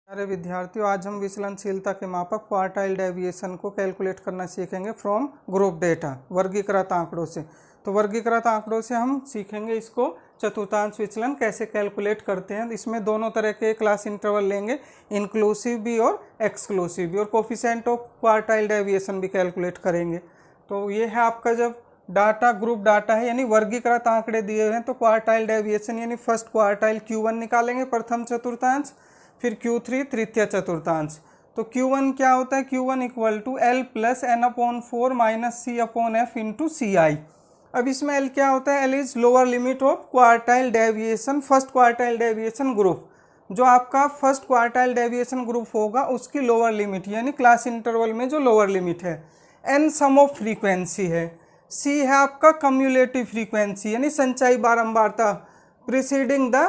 प्यारे विद्यार्थियों, आज हम विचलनशीलता के मापक क्वार्टाइल डेविएशन को कैलकुलेट करना सीखेंगे फ्रॉम ग्रुप डेटा, वर्गीकृत आंकड़ों से। तो वर्गीकृत आंकड़ों से हम सीखेंगे इसको चतुर्थांश विचलन कैसे कैलकुलेट करते हैं। इसमें दोनों तरह के क्लास इंटरवल लेंगे, इंक्लूसिव भी और एक्सक्लूसिव भी, और कोफिशिएंट ऑफ क्वार्टाइल डेविएशन भी कैलकुलेट करेंगे। तो ये है आपका जब डाटा ग्रुप डाटा है यानी वर्गीकृत आंकड़े दिए हुए हैं, तो क्वार्टाइल डेविएशन यानी फर्स्ट क्वार्टाइल Q1 निकालेंगे प्रथम चतुर्थांश, फिर Q3 तृतीय चतुर्थांश। तो Q1 क्या होता है, Q1 equal to L plus N/4 minus C/F into CI। अब इसमें L क्या होता है, L is lower limit of quartile deviation first quartile deviation group. जो आपका फर्स्ट क्वार्टाइल डेविएशन ग्रुप होगा उसकी लोअर लिमिट यानी क्लास इंटरवल में जो लोअर लिमिट है। N सम ऑफ फ्रीक्वेंसी है, C है आपका कम्युलेटिव फ्रीक्वेंसी यानी संचयी बारंबारता preceding the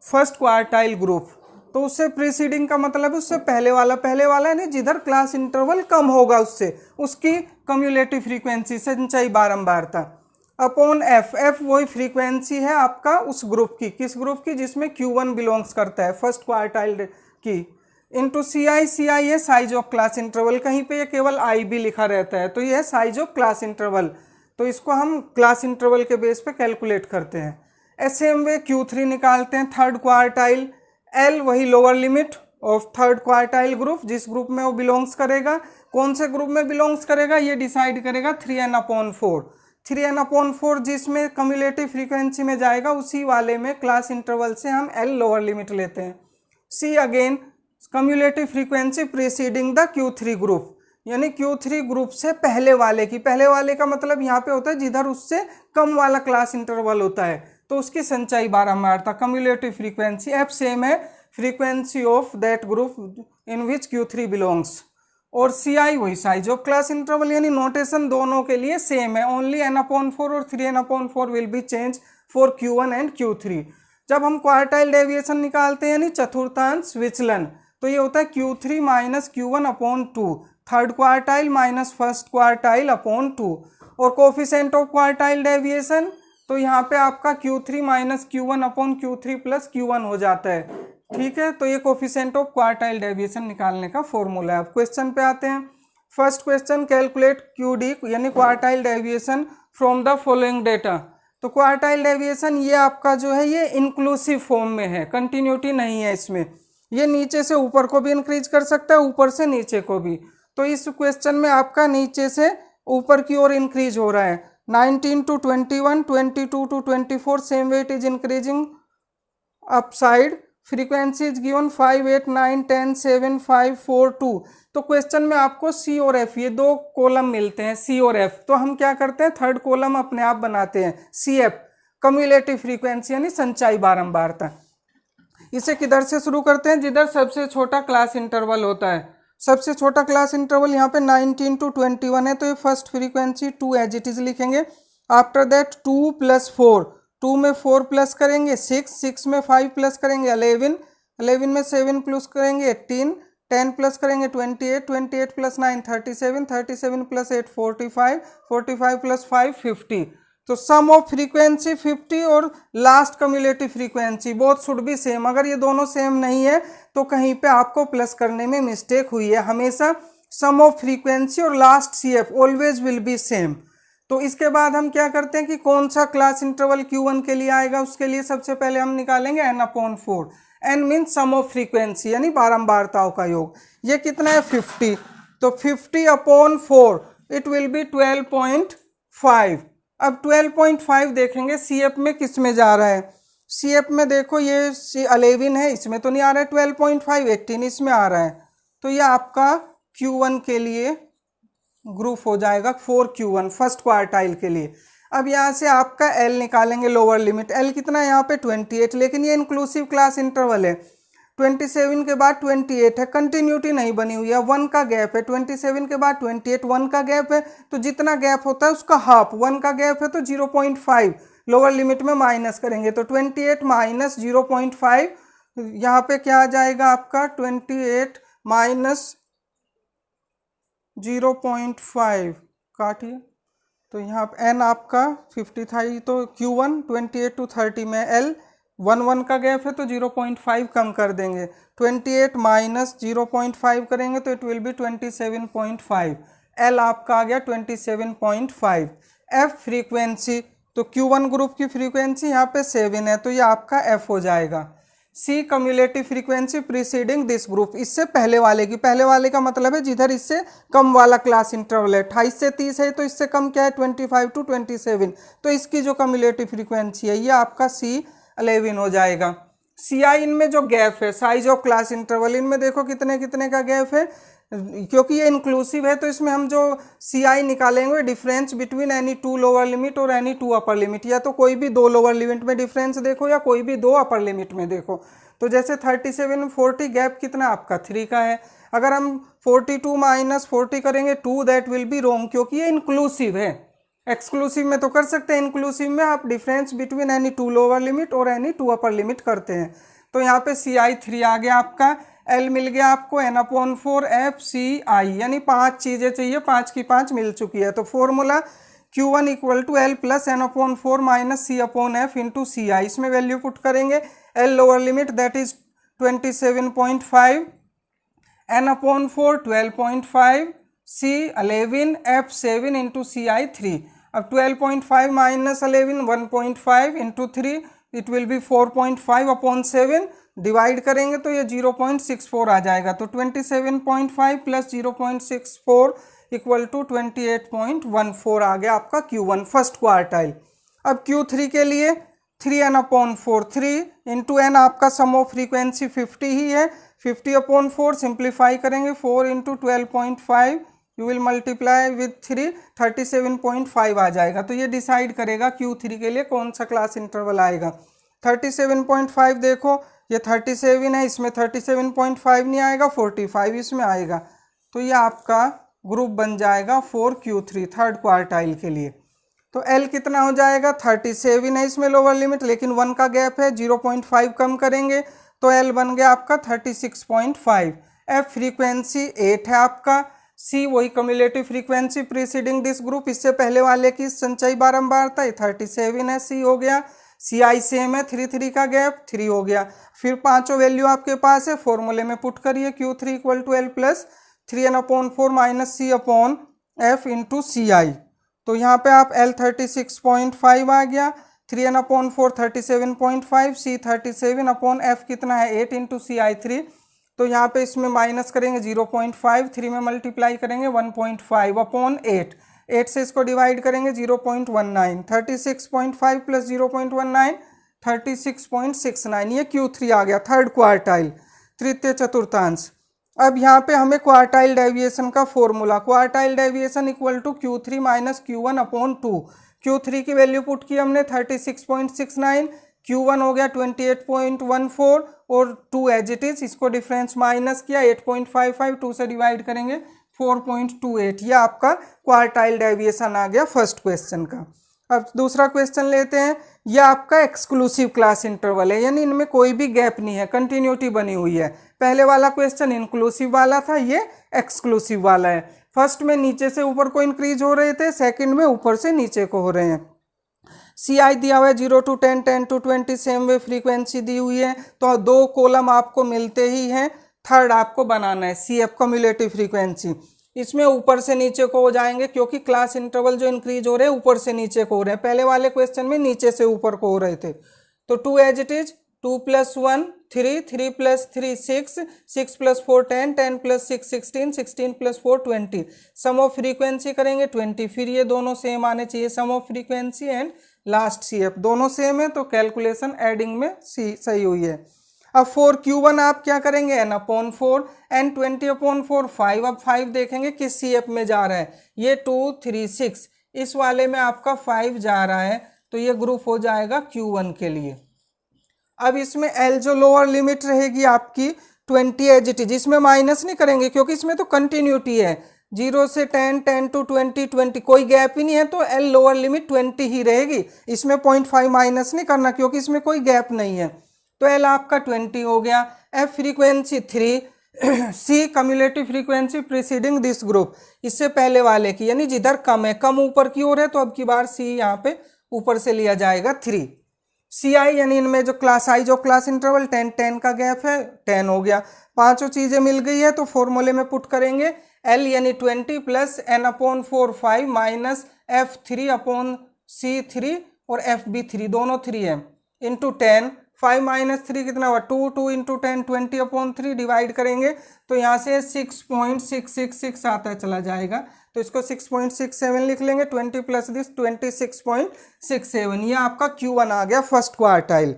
first quartile group. तो उससे प्रीसीडिंग का मतलब है उससे पहले वाला यानी जिधर क्लास इंटरवल कम होगा उससे, उसकी कम्युलेटिव फ्रीक्वेंसी संचयी बारंबारता अपॉन F। F वही फ्रीक्वेंसी है आपका उस ग्रुप की, किस ग्रुप की, जिसमें Q1 बिलोंग्स करता है फर्स्ट क्वार्टाइल की, इंटू CI। CI है साइज ऑफ क्लास इंटरवल, कहीं पे ये केवल I भी लिखा रहता है, तो ये है साइज ऑफ क्लास इंटरवल। तो इसको हम क्लास इंटरवल के बेस पे कैलकुलेट करते हैं। सेम वे Q3 निकालते हैं थर्ड क्वार्टाइल, L वही lower limit of third quartile group, जिस ग्रुप में वो बिलोंग्स करेगा। कौन से ग्रुप में बिलोंग्स करेगा ये डिसाइड करेगा 3n/4। 3n/4 जिसमें कम्युलेटिव फ्रीक्वेंसी में जाएगा उसी वाले में क्लास इंटरवल से हम L लोअर लिमिट लेते हैं। C again cumulative frequency preceding the Q3 group यानी Q3 ग्रुप से पहले वाले की, पहले वाले का मतलब यहाँ पे होता है जिधर उससे कम वाला क्लास इंटरवल होता है, तो उसकी संचयी बारंबारता कम्युलेटिव फ्रीक्वेंसी। F सेम है frequency of that group in which Q3 belongs, और CI वही साइज ऑफ क्लास इंटरवल यानी नोटेशन दोनों के लिए सेम है, ओनली N/4 और 3n/4 will be change for Q1 and Q3। जब हम क्वार्टाइल डेविएशन निकालते हैं यानी चतुर्थांश विचलन, तो ये होता है Q3 minus Q1/2, third quartile minus first quartile upon 2, और कोफिशिएंट ऑफ क्वार्टाइल डेविएशन तो यहाँ पे आपका Q3 minus Q1/Q3 plus Q1 हो जाता है। ठीक है, तो ये कोफिशिएंट ऑफ क्वार्टाइल डेविएशन निकालने का फॉर्मूला है। अब क्वेश्चन पे आते हैं। फर्स्ट क्वेश्चन, कैलकुलेट QD यानी quartile deviation from the following data. तो क्वार्टाइल डेविएशन ये आपका जो है ये इंक्लूसिव फॉर्म में है, कंटिन्यूटी नहीं है इसमें, ये नीचे से ऊपर को भी इंक्रीज कर सकता है, ऊपर से नीचे को भी। तो इस क्वेश्चन में आपका नीचे से ऊपर की ओर इंक्रीज हो रहा है, 19 to 21, 22 to 24, same way it is increasing upside. Frequency is given 5, 8, 9, 10, 7, 5, 4, 2। तो क्वेश्चन में आपको C और F ये दो कॉलम मिलते हैं, C और F। तो हम क्या करते हैं, थर्ड कॉलम अपने आप बनाते हैं, CF कम्युलेटिव फ्रीक्वेंसी यानी संचयी बारंबारता। इसे किधर से शुरू करते हैं, जिधर सबसे छोटा क्लास इंटरवल होता है। सबसे छोटा क्लास इंटरवल यहाँ पे 19 to 21 है, तो ये first frequency 2 as it is लिखेंगे। आफ्टर दैट 2 + 4, 2 में 4 प्लस करेंगे 6, 6 में 5 प्लस करेंगे 11, 11 में 7 प्लस करेंगे 18, 10 प्लस करेंगे 28, 28 + 9 37, 37 + 8 45, 45 + 5 50। तो सम ऑफ फ्रीक्वेंसी 50 और last cumulative frequency both should be same. अगर ये दोनों सेम नहीं है तो कहीं पे आपको प्लस करने में मिस्टेक हुई है। हमेशा सम ऑफ फ्रीक्वेंसी और last CF always will be same. तो इसके बाद हम क्या करते हैं कि कौन सा क्लास इंटरवल Q1 के लिए आएगा, उसके लिए सबसे पहले हम निकालेंगे N/4। N means sum of frequency यानी बारंबारताओं का योग। ये कितना है 50, तो 50/4 इट विल बी 12.5। अब 12.5 देखेंगे CF में किस में जा रहा है। CF में देखो ये 11 है, इसमें तो नहीं आ रहा है 12.5, 18 इसमें आ रहा है। तो ये आपका Q1 के लिए ग्रुप हो जाएगा 4Q1 फर्स्ट क्वार्टाइल के लिए। अब यहाँ से आपका L निकालेंगे लोअर लिमिट। L कितना है यहाँ पे 28, लेकिन ये इंक्लूसिव क्लास इंटरवल है। 27 के बाद 28 है, कंटिन्यूटी नहीं बनी हुई है, 1 का गैप है। 27 के बाद 28, 1 का गैप है, तो जितना गैप होता है उसका हाफ, 1 का गैप है तो 0.5 लोअर लिमिट में माइनस करेंगे, तो 28 माइनस 0.5 यहाँ पे क्या आ जाएगा आपका 28 माइनस 0.5 काटिए, तो यहाँ N आपका 50 था, तो Q1 28 to 30 में L 1 का गैप है तो 0.5 कम कर देंगे, 28 माइनस 0.5 करेंगे तो इट विल बी 27.5। एल आपका आ गया 27.5। एफ फ्रीक्वेंसी, तो Q1 ग्रुप की फ्रीक्वेंसी यहाँ पे 7 है तो ये आपका एफ हो जाएगा। C cumulative frequency preceding this group, इससे पहले वाले की, पहले वाले का मतलब है जिधर इससे कम वाला क्लास इंटरवल है, 28 से 30 है तो इससे कम क्या है 25 to 27, तो इसकी जो कम्युलेटिव फ्रीक्वेंसी है ये आपका C11 हो जाएगा। सी आई इनमें जो गैप है, साइज ऑफ क्लास इंटरवल, इनमें देखो कितने कितने का गैप है, क्योंकि ये इंक्लूसिव है तो इसमें हम जो सी आई निकालेंगे difference between any 2 lower limit और एनी 2 अपर लिमिट, या तो कोई भी 2 लोअर लिमिट में डिफरेंस देखो या कोई भी 2 अपर लिमिट में देखो। तो जैसे 37 40 गैप कितना आपका 3 का है, अगर हम 42 माइनस 40 करेंगे 2, दैट विल बी रॉन्ग क्योंकि ये इंक्लूसिव है। एक्सक्लूसिव में तो कर सकते हैं, इंक्लूसिव में आप difference between any 2 lower limit और एनी 2 अपर लिमिट करते हैं। तो यहाँ पे CI3 आ गया आपका, L मिल गया आपको N/4 FCI, यानी 5 चीज़ें चाहिए, 5 की 5 मिल चुकी है। तो formula Q1 equal to L plus N/4 minus C/F into CI, इसमें वैल्यू पुट करेंगे। L lower limit that is 27.5, N/4 12.5, C11, F7 into CI3। अब 12.5 minus 11 1.5 into 3 it will be 4.5/7, divide करेंगे तो ये 0.64 आ जाएगा। तो 27.5 प्लस 0.64 इक्वल टू 28.14 आ गया आपका Q1 फर्स्ट क्वार्टाइल। अब Q3 के लिए 3N/4, 3 इंटू N आपका सम ऑफ फ्रीक्वेंसी 50 ही है, 50/4 सिंप्लीफाई करेंगे 4 into 12.5 you will multiply with 3, 37.5 आ जाएगा। तो ये डिसाइड करेगा Q3 के लिए कौन सा क्लास इंटरवल आएगा। 37.5 देखो ये 37 है, इसमें 37.5 नहीं आएगा, 45 इसमें आएगा, तो ये आपका ग्रुप बन जाएगा 4Q3 थर्ड क्वार्टाइल के लिए। तो L कितना हो जाएगा 37 है, इसमें लोअर लिमिट लेकिन 1 का गैप है, 0.5 कम करेंगे तो L बन गया आपका 36.5। F फ्रीक्वेंसी 8 है आपका, C वही cumulative frequency preceding this group, इससे पहले वाले की संचयी बारंबारता 37 है, C हो गया। CI सेम है, 3 का गैप 3 हो गया। फिर पांचों वैल्यू आपके पास है, फॉर्मूले में पुट करिए Q3 equal to L plus 3N/4 minus C/F into CI। तो यहाँ पे आप L 36.5 आ गया, 3N/4 37.5, C 37/F कितना है 8 इंटू CI3। तो यहाँ पे इसमें माइनस करेंगे 0.5, 3 में मल्टीप्लाई करेंगे 1.5/8, 8 से इसको डिवाइड करेंगे 0.19, 36.5 प्लस 0.19 36.69, ये Q3 आ गया थर्ड क्वार्टाइल तृतीय चतुर्थांश। अब यहाँ पे हमें क्वार्टाइल डेविएशन का formula, quartile deviation equal to Q3 minus Q1/2। Q3 की वैल्यू पुट की हमने 36.69, Q1 हो गया 28.14 और 2 एज इट इज, इसको डिफरेंस माइनस किया 8.55, 2 से डिवाइड करेंगे 4.28, ये आपका क्वार्टाइल डेविएशन आ गया फर्स्ट क्वेश्चन का। अब दूसरा क्वेश्चन लेते हैं, यह आपका एक्सक्लूसिव क्लास इंटरवल है, यानी इनमें कोई भी गैप नहीं है, कंटिन्यूटी बनी हुई है। पहले वाला क्वेश्चन इंक्लूसिव वाला था, ये एक्सक्लूसिव वाला है। फर्स्ट में नीचे से ऊपर को इंक्रीज हो रहे थे, सेकंड में ऊपर से नीचे को हो रहे हैं। CI दिया हुआ है 0 to 10, 10 to 20, same way frequency दी हुई है, तो 2 कॉलम आपको मिलते ही हैं। थर्ड आपको बनाना है CF कम्युलेटिव फ्रीक्वेंसी, इसमें ऊपर से नीचे को हो जाएंगे क्योंकि क्लास इंटरवल जो इंक्रीज हो रहे हैं ऊपर से नीचे को हो रहे हैं, पहले वाले क्वेश्चन में नीचे से ऊपर को हो रहे थे। तो 2 as it is, 2 + 1 3, 3 + 3 6, 6 + 4 10, 10 + 6 16, 16 + 4 20, sum of frequency करेंगे 20, फिर ये दोनों सेम आने चाहिए, sum of frequency and last CF दोनों सेम है, तो कैलकुलेशन एडिंग में सही हुई है। अब 4Q1 आप क्या करेंगे N/4, N 20/4 5, अब 5 देखेंगे किस CF में जा रहा है, ये 2 3 6, इस वाले में आपका 5 जा रहा है, तो ये ग्रुप हो जाएगा Q1 के लिए। अब इसमें L जो लोअर लिमिट रहेगी आपकी 20 एज इट इज, इसमें माइनस नहीं करेंगे क्योंकि इसमें तो कंटिन्यूटी है, 0 से 10, 10 to 20, 20 कोई गैप ही नहीं है, तो L लोअर लिमिट 20 ही रहेगी, इसमें 0.5 माइनस नहीं करना क्योंकि इसमें कोई गैप नहीं है, तो L आपका 20 हो गया। F frequency 3, C cumulative frequency preceding this group, इससे पहले वाले की, यानी जिधर कम है, कम ऊपर की ओर है, तो अब की बार C यहाँ पे ऊपर से लिया जाएगा 3। सी आई यानी इनमें जो क्लास आई जो क्लास इंटरवल 10 10 का गैप है 10 हो गया। पांचों चीजें मिल गई है तो फॉर्मूले में पुट करेंगे एल यानी 20 प्लस n/4 5 माइनस F3/C3 और FB3 दोनों 3 है इंटू 10 5 माइनस 3 कितना हुआ 2 2 इंटू 10 20/3 डिवाइड करेंगे तो यहाँ से 6.666 आता है चला जाएगा तो इसको 6.67 लिख लेंगे 20 प्लस दिस 26.67 ये आपका Q1 आ गया फर्स्ट क्वार्टाइल।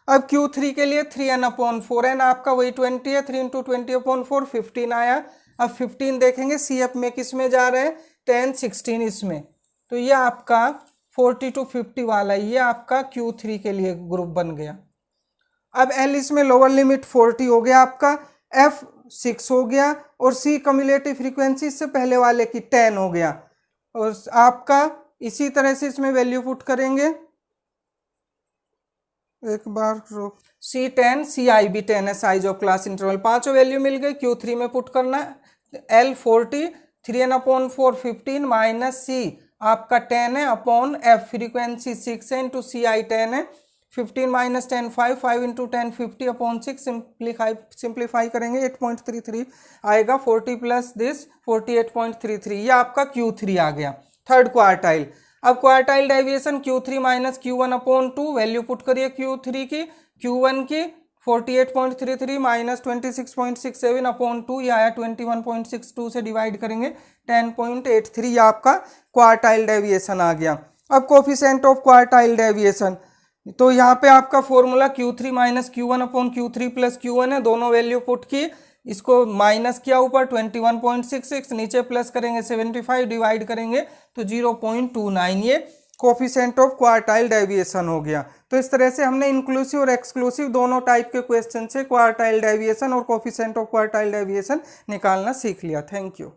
अब Q3 के लिए 3n/4 n आपका वही 20 है 3 इंटू 20/4 15 आया। अब 15 देखेंगे CF में किस में जा रहे हैं 10 16 इसमें तो ये आपका 40 to 50 वाला ये आपका Q3 के लिए ग्रुप बन गया। अब L इसमें लोअर लिमिट 40 हो गया आपका, F 6 हो गया और C कम्युलेटिव फ्रीक्वेंसी से पहले वाले की 10 हो गया और आपका इसी तरह से इसमें वैल्यू पुट करेंगे एक बार C10 CI भी 10 है साइज ऑफ क्लास इंटरवल पांचों वैल्यू मिल गई Q3 में पुट करना है L 40 3n/4 15 माइनस C आपका 10 है अपॉन F फ्रीक्वेंसी 6 है इंटू CI 10 है 15 माइनस 10 5 5 इंटू 10 50/6 सिंप्लीफाई करेंगे 8.33 आएगा 40 प्लस दिस 48.33 ये आपका Q3 आ गया थर्ड क्वार्टाइल। अब quartile deviation Q3 minus Q1/2 value put करिए Q3 की Q1 की 48.33 माइनस 26.67/2 ये आया 21.62 से डिवाइड करेंगे 10.83 ये आपका क्वार्टाइल डेविएशन आ गया। अब कोफिशिएंट ऑफ क्वार्टाइल डेविएशन तो यहाँ पे आपका formula Q3 minus Q1/Q3 plus Q1 है दोनों वैल्यू पुट की इसको माइनस किया ऊपर 21.66 नीचे प्लस करेंगे 75 डिवाइड करेंगे तो 0.29 ये कोफिशिएंट ऑफ क्वार्टाइल डेविएशन हो गया। तो इस तरह से हमने इंक्लूसिव और एक्सक्लूसिव दोनों टाइप के क्वेश्चन से क्वार्टाइल डेविएशन और कोफिशिएंट ऑफ क्वार्टाइल डेविएशन निकालना सीख लिया। Thank you.